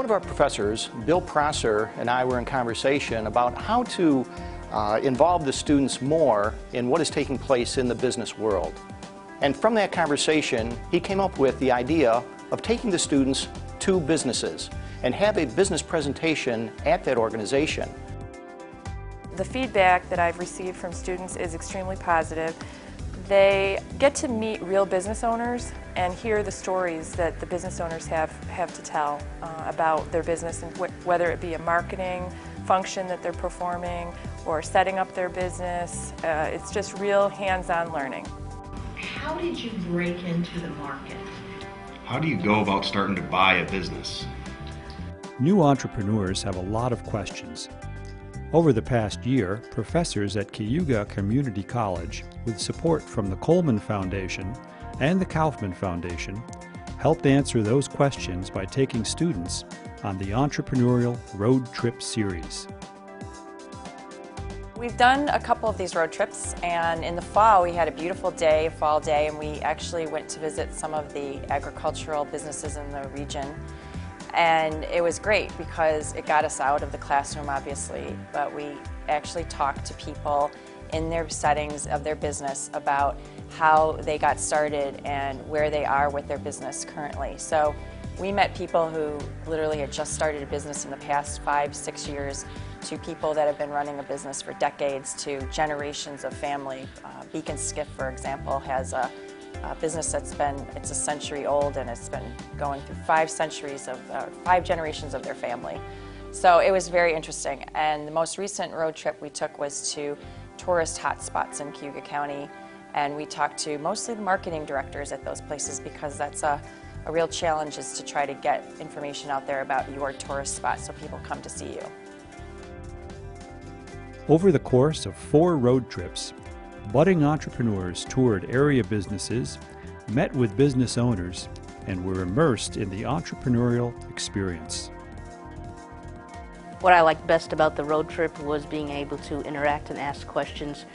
of our professors, Bill Prosser, and I were in conversation about how to involve the students more in what is taking place in the business world. And from that conversation, he came up with the idea of taking the students to businesses and have a business presentation at that organization. The feedback that I've received from students is extremely positive. They get to meet real business owners and hear the stories that the business owners have to tell about their business, and whether it be a marketing function that they're performing or setting up their business. It's just real hands-on learning. How did you break into the market? How do you go about starting to buy a business? New entrepreneurs have a lot of questions. Over the past year, professors at Cayuga Community College, with support from the Coleman Foundation and the Kaufman Foundation, helped answer those questions by taking students on the Entrepreneurial Road Trip Series. We've done a couple of these road trips, and in the fall we had a beautiful day, a fall day, and we actually went to visit some of the agricultural businesses in the region. And it was great because it got us out of the classroom, obviously, but we actually talked to people in their settings of their business about how they got started and where they are with their business currently. So we met people who literally had just started a business in the past 5-6 years, to people that have been running a business for decades, to generations of family. Beacon Skiff, for example, has a business it's a century old, and it's been going through 5 generations of their family. So it was very interesting. And the most recent road trip we took was to tourist hotspots in Cayuga County, and we talked to mostly the marketing directors at those places, because that's a real challenge, is to try to get information out there about your tourist spot so people come to see you. Over the course of 4 road trips, budding entrepreneurs toured area businesses, met with business owners, and were immersed in the entrepreneurial experience. What I liked best about the road trip was being able to interact and ask questions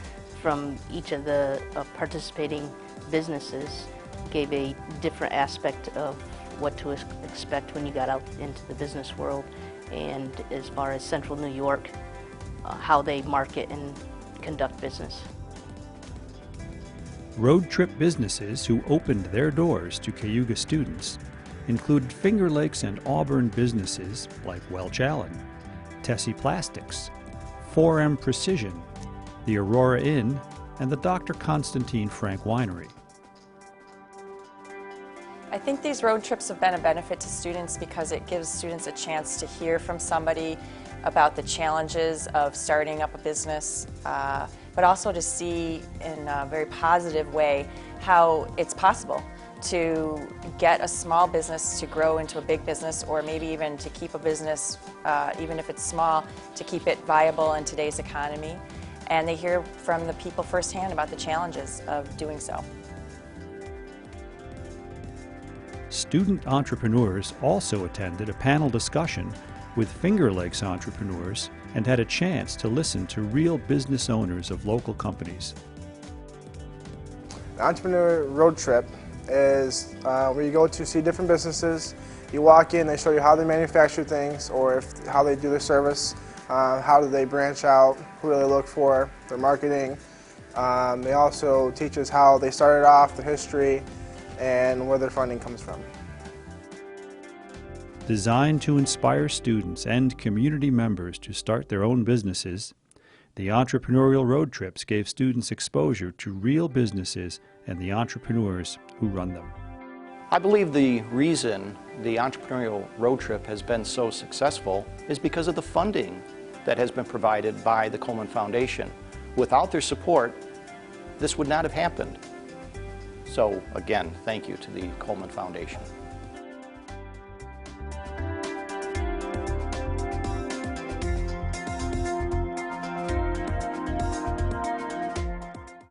from each of the participating businesses. Gave a different aspect of what to expect when you got out into the business world, and as far as Central New York, how they market and conduct business. Road trip businesses who opened their doors to Cayuga students included Finger Lakes and Auburn businesses like Welch Allen, Tessie Plastics, 4M Precision, the Aurora Inn, and the Dr. Constantine Frank Winery. I think these road trips have been a benefit to students because it gives students a chance to hear from somebody about the challenges of starting up a business, but also to see in a very positive way how it's possible to get a small business to grow into a big business, or maybe even to keep a business, even if it's small, to keep it viable in today's economy. And they hear from the people firsthand about the challenges of doing so. Student entrepreneurs also attended a panel discussion with Finger Lakes entrepreneurs and had a chance to listen to real business owners of local companies. The Entrepreneur Road Trip is where you go to see different businesses. You walk in, they show you how they manufacture things, or how they do their service, how do they branch out, who do they look for, their marketing. They also teach us how they started off, the history, and where their funding comes from. Designed to inspire students and community members to start their own businesses, the entrepreneurial road trips gave students exposure to real businesses and the entrepreneurs who run them. I believe the reason the entrepreneurial road trip has been so successful is because of the funding that has been provided by the Coleman Foundation. Without their support, this would not have happened. So again, thank you to the Coleman Foundation.